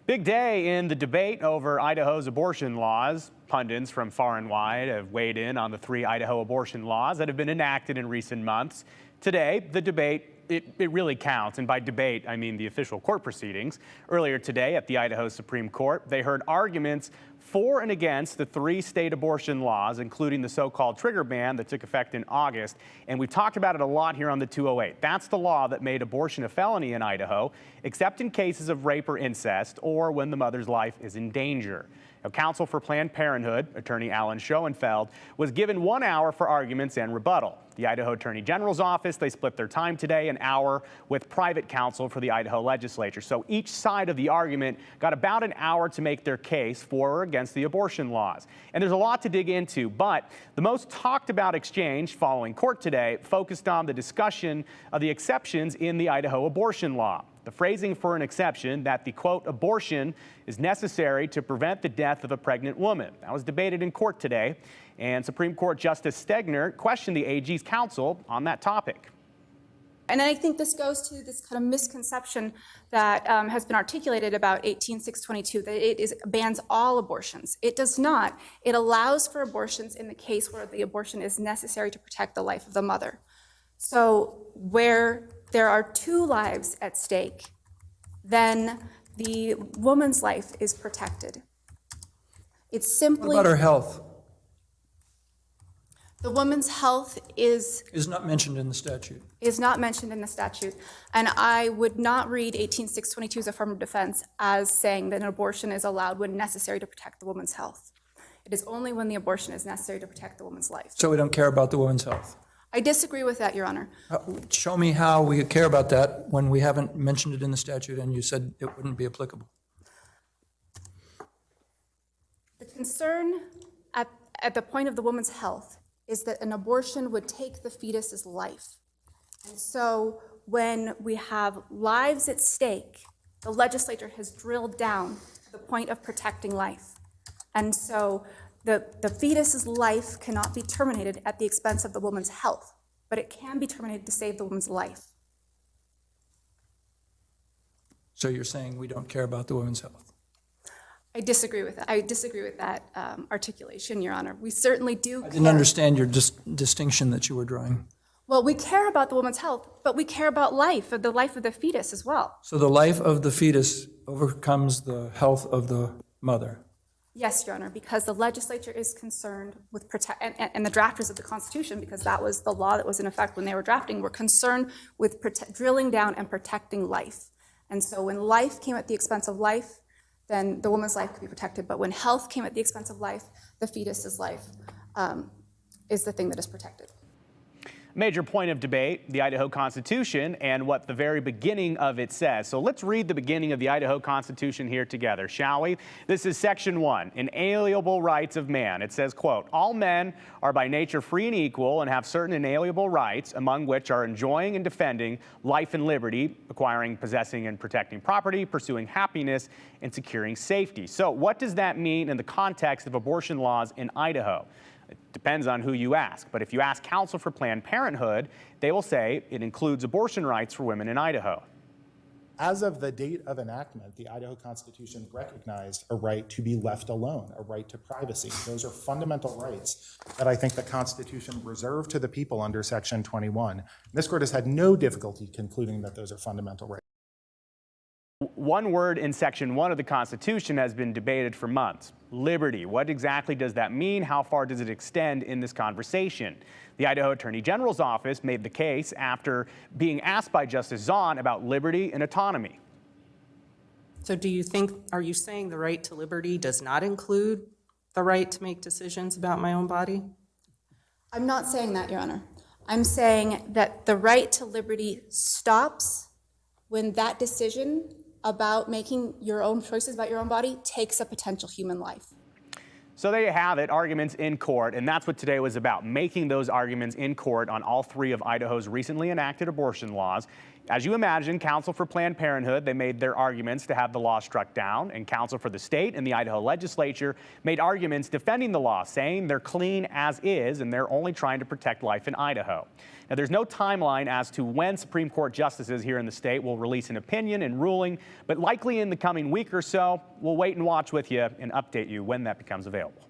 Big day in the debate over Idaho's abortion laws. Pundits from far and wide have weighed in on the 3 Idaho abortion laws that have been enacted in recent months. Today, the debate, it really counts, and by debate, I mean the official court proceedings. Earlier today at the Idaho Supreme Court, they heard arguments for and against the 3 state abortion laws, including the so-called trigger ban that took effect in August. And we've talked about it a lot here on the 208. That's the law that made abortion a felony in Idaho, except in cases of rape or incest or when the mother's life is in danger. Now, counsel for Planned Parenthood, Attorney Alan Schoenfeld, was given 1 hour for arguments and rebuttal. The Idaho Attorney General's office, they split their time today, an hour with private counsel for the Idaho Legislature. So each side of the argument got about an hour to make their case for or against the abortion laws. And there's a lot to dig into, but the most talked about exchange following court today focused on the discussion of the exceptions in the Idaho abortion law. The phrasing for an exception that the, quote, abortion is necessary to prevent the death of a pregnant woman. That was debated in court today, and Supreme Court Justice Stegner questioned the AG's counsel on that topic. And I think this goes to this kind of misconception that has been articulated about 18622, that it bans all abortions. It does not. It allows for abortions in the case where the abortion is necessary to protect the life of the mother. So where there are 2 lives at stake, then the woman's life is protected. It's simply— What about her health? The woman's health is not mentioned in the statute. Is not mentioned in the statute. And I wowould not read 18622's affirmative defense as saying that an abortion is allowed when necessary to protect the woman's health. It is only when the abortion is necessary to protect the woman's life. So we don't care about the woman's health? I disagree with that, Your Honor. Show me how we care about that when we haven't mentioned it in the statute and you said it wouldn't be applicable. The concern at the point of the woman's health is that an abortion would take the fetus's life. And so when we have lives at stake, the legislature has drilled down to the point of protecting life. And so the fetus's life cannot be terminated at the expense of the woman's health, but it can be terminated to save the woman's life. So you're saying we don't care about the woman's health? I disagree with that. I disagree with that articulation, Your Honor. We certainly do. I didn't understand your distinction that you were drawing. Well, we care about the woman's health, but we care about life, the life of the fetus as well. So the life of the fetus overcomes the health of the mother? Yes, Your Honor, because the legislature is concerned with and the drafters of the Constitution, because that was the law that was in effect when they were drafting, were concerned with drilling down and protecting life. And so when life came at the expense of life, then the woman's life could be protected. But when health came at the expense of life, the fetus's life is the thing that is protected. Major point of debate, the Idaho Constitution and what the very beginning of it says. So let's read the beginning of the Idaho Constitution here together, shall we? This is Section 1, Inalienable Rights of Man. It says, quote, all men are by nature free and equal and have certain inalienable rights, among which are enjoying and defending life and liberty, acquiring, possessing, and protecting property, pursuing happiness, and securing safety. So what does that mean in the context of abortion laws in Idaho? It depends on who you ask, but if you ask counsel for Planned Parenthood, they will say it includes abortion rights for women in Idaho. As of the date of enactment, the Idaho Constitution recognized a right to be left alone, a right to privacy. Those are fundamental rights that I think the Constitution reserved to the people under Section 21. This court has had no difficulty concluding that those are fundamental rights. One word in Section 1 of the Constitution has been debated for months: liberty. What exactly does that mean? How far does it extend in this conversation? The Idaho Attorney General's office made the case after being asked by Justice Zahn about liberty and autonomy. So are you saying the right to liberty does not include the right to make decisions about my own body? I'm not saying that, Your Honor. I'm saying that the right to liberty stops when that decision about making your own choices about your own body takes a potential human life. So there you have it, arguments in court, and that's what today was about, making those arguments in court on all 3 of Idaho's recently enacted abortion laws. As you imagine, counsel for Planned Parenthood, they made their arguments to have the law struck down, and counsel for the state and the Idaho Legislature made arguments defending the law, saying they're clean as is and they're only trying to protect life in Idaho. Now, there's no timeline as to when Supreme Court justices here in the state will release an opinion and ruling, but likely in the coming week or so. We'll wait and watch with you and update you when that becomes available.